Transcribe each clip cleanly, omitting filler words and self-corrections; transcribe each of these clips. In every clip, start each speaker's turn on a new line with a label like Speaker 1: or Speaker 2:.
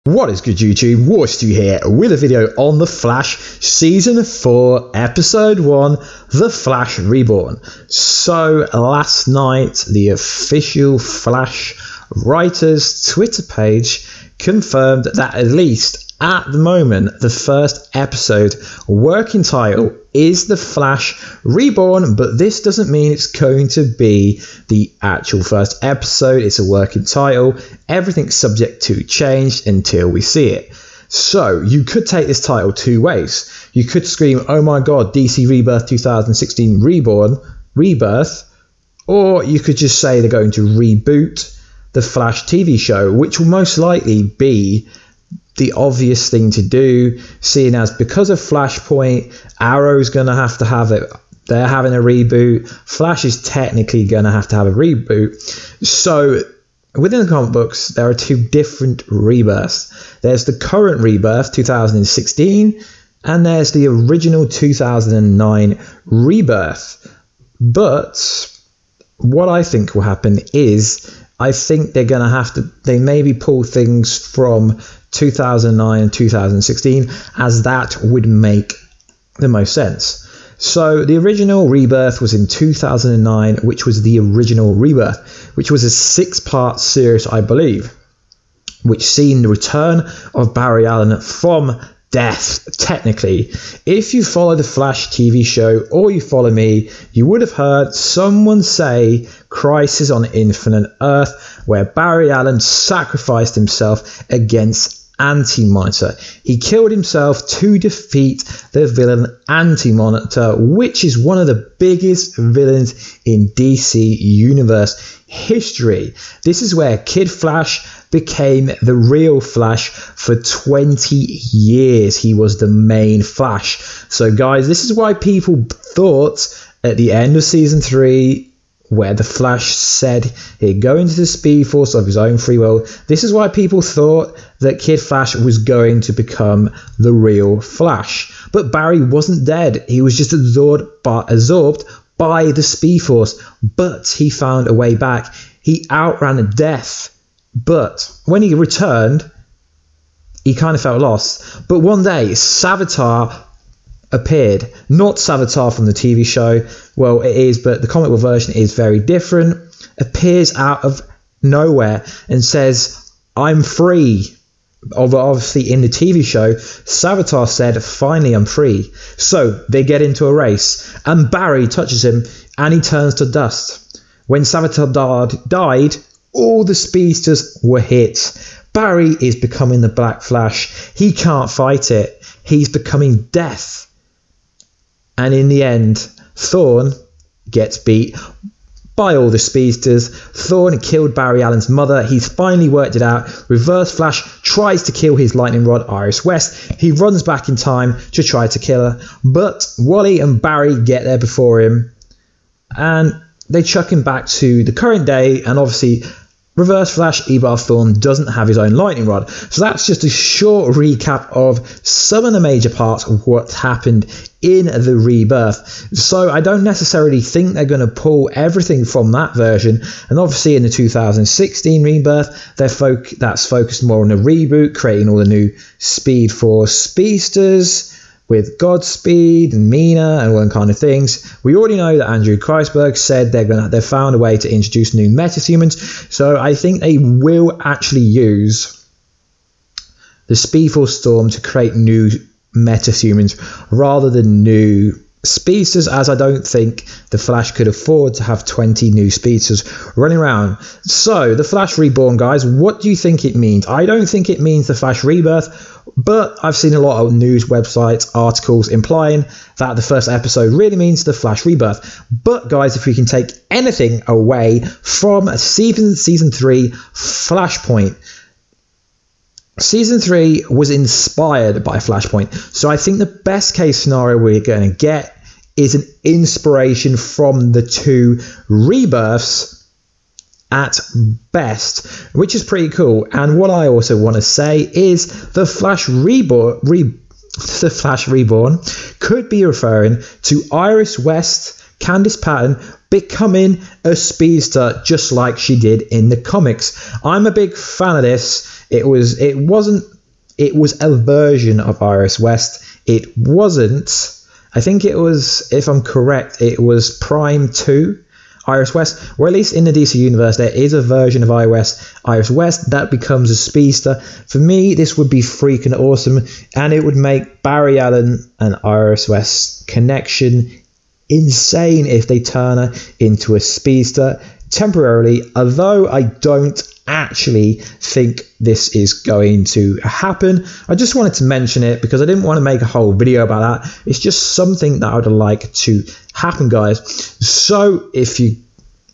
Speaker 1: What is good, YouTube? Warstu here with a video on The Flash Season 4 Episode 1, The Flash Reborn. So last night the official Flash writers Twitter page confirmed that at least at the moment the first episode working title is The Flash Reborn, but this doesn't mean it's going to be the actual first episode. It's a working title. Everything's subject to change until we see it. So you could take this title two ways. You could scream, oh my god, DC Rebirth 2016 Rebirth, or you could just say they're going to reboot the Flash TV show, which will most likely be the obvious thing to do, seeing as because of Flashpoint, Arrow's going to have it. They're having a reboot. Flash is technically going to have a reboot. So within the comic books, there are two different rebirths. There's the current rebirth, 2016, and there's the original 2009 rebirth. But what I think will happen is, I think they're going to they maybe pull things from 2009 and 2016, as that would make the most sense. So the original Rebirth was in 2009, which was the original Rebirth, which was a 6-part series, I believe, which seen the return of Barry Allen from death. Technically, if you follow the Flash TV show or you follow me, you would have heard someone say Crisis on Infinite Earth, where Barry Allen sacrificed himself against Anti-Monitor. He killed himself to defeat the villain Anti-Monitor, which is one of the biggest villains in DC Universe history. This is where Kid Flash became the real Flash for 20 years. He was the main Flash. So guys, this is why people thought at the end of season 3, where the Flash said he'd go into the Speed Force of his own free will, this is why people thought that Kid Flash was going to become the real Flash. But Barry wasn't dead. He was just absorbed by the Speed Force. But he found a way back. He outran death. But when he returned, he kind of felt lost. But one day, Savitar appeared. Not Savitar from the TV show. Well, it is, but the comic book version is very different. Appears out of nowhere and says, I'm free. Obviously, in the TV show, Savitar said, finally, I'm free. So they get into a race, and Barry touches him, and he turns to dust. When Savitar died, all the speedsters were hit. Barry is becoming the Black Flash. He can't fight it. He's becoming death. And in the end, Thorn gets beat by all the speedsters. Thorn killed Barry Allen's mother. He's finally worked it out. Reverse Flash tries to kill his lightning rod, Iris West. He runs back in time to try to kill her. But Wally and Barry get there before him. And they chuck him back to the current day. And obviously, Reverse Flash, Ebar Thorn, doesn't have his own lightning rod. So that's just a short recap of some of the major parts of what happened in the Rebirth. So I don't necessarily think they're going to pull everything from that version. And obviously in the 2016 Rebirth, that's focused more on the reboot, creating all the new Speed Force speedsters with Godspeed and Mina and all them kind of things. We already know that Andrew Kreisberg said they've found a way to introduce new metahumans. So I think they will actually use the Speed Force Storm to create new metahumans rather than new speedsters, as I don't think the Flash could afford to have 20 new speedsters running around. So the Flash Reborn, guys, what do you think it means? I don't think it means the Flash Rebirth, but I've seen a lot of news websites, articles implying that the first episode really means the Flash Rebirth. But guys, if we can take anything away from season 3 Flashpoint, Season 3 was inspired by Flashpoint, so I think the best case scenario we're going to get is an inspiration from the two rebirths at best, which is pretty cool. And what I also want to say is the Flash Reborn could be referring to Iris West, Candice Patton, becoming a speedster just like she did in the comics. I'm a big fan of this. It was a version of Iris West. It wasn't, I think it was, if I'm correct, it was Prime 2 Iris West, or at least in the DC universe there is a version of Iris West that becomes a speedster. For me, this would be freaking awesome, and it would make Barry Allen and Iris West connection insane if they turn her into a speedster temporarily, although I don't actually think this is going to happen. I just wanted to mention it because I didn't want to make a whole video about that. It's just something that I would like to happen, guys.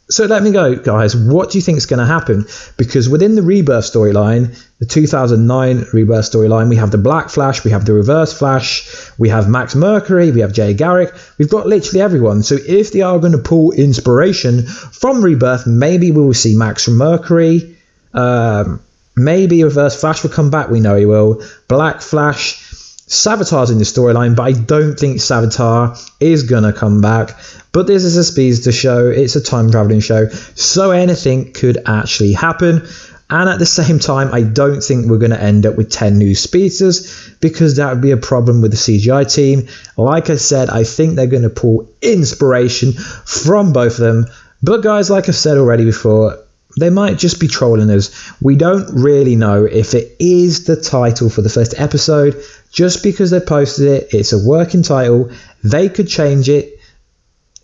Speaker 1: So let me go, guys. What do you think is going to happen? Because within the Rebirth storyline, the 2009 Rebirth storyline, we have the Black Flash, we have the Reverse Flash, we have Max Mercury, we have Jay Garrick. We've got literally everyone. So if they are going to pull inspiration from Rebirth, maybe we will see Max Mercury. Maybe Reverse Flash will come back. We know he will. Black Flash. Savitar's in the storyline, but I don't think Savitar is gonna come back. But this is a speedster show, it's a time traveling show, so anything could actually happen. And at the same time, I don't think we're gonna end up with 10 new speedsters, because that would be a problem with the CGI team. Like I said, I think they're gonna pull inspiration from both of them. But guys, like I said already before, they might just be trolling us. We don't really know if it is the title for the first episode. Just because they posted it, it's a working title. They could change it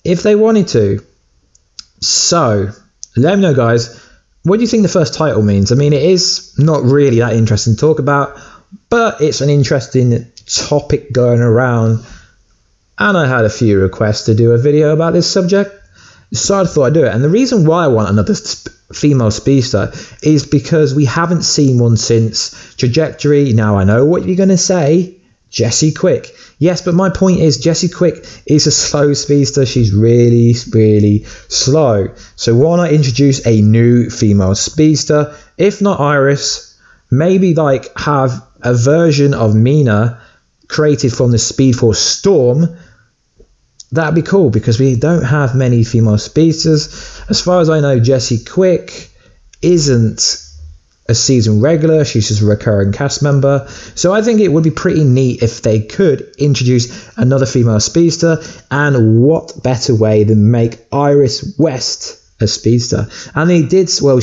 Speaker 1: if they wanted to. So, let me know, guys. What do you think the first title means? I mean, it is not really that interesting to talk about, but it's an interesting topic going around. And I had a few requests to do a video about this subject, so I thought I'd do it. And the reason why I want another female speedster is because we haven't seen one since Trajectory. Now I know what you're going to say, Jessie Quick. Yes, but my point is Jessie Quick is a slow speedster. She's really, really slow. So why not introduce a new female speedster? If not Iris, maybe like have a version of Mina created from the Speed Force Storm. That'd be cool, because we don't have many female speedsters. As far as I know, Jessie Quick isn't a season regular. She's just a recurring cast member. So I think it would be pretty neat if they could introduce another female speedster. And what better way than make Iris West a speedster? And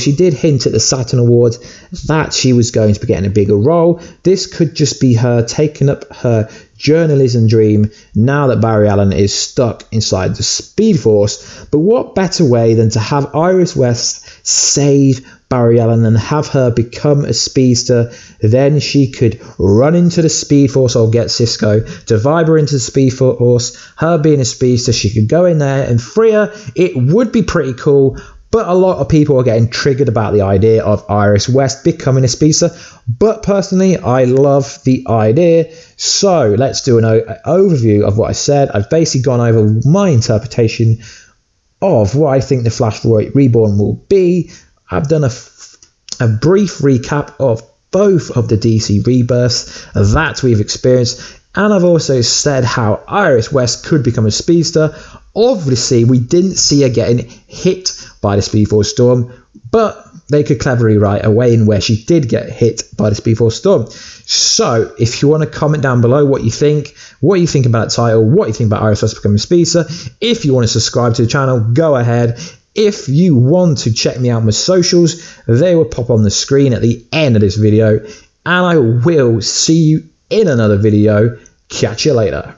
Speaker 1: she did hint at the Saturn Awards that she was going to be getting a bigger role. This could just be her taking up her journalism dream now that Barry Allen is stuck inside the Speed Force. But what better way than to have Iris West save Barry Allen and have her become a speedster? Then she could run into the Speed Force or get Cisco to vibe her into the Speed Force. Her being a speedster, she could go in there and free her. It would be pretty cool. But a lot of people are getting triggered about the idea of Iris West becoming a speedster. But personally, I love the idea. So let's do an overview of what I said. I've basically gone over my interpretation of what I think the Flash Reborn will be. I've done a brief recap of both of the DC rebirths that we've experienced. And I've also said how Iris West could become a speedster. Obviously, we didn't see her getting hit by the Speed Force Storm, but they could cleverly write a way in where she did get hit by the Speed Force Storm. So, if you want to comment down below what you think about that title, what you think about Iris West becoming a speedster. If you want to subscribe to the channel, go ahead. If you want to check me out on my socials, they will pop on the screen at the end of this video. And I will see you in another video. Catch you later.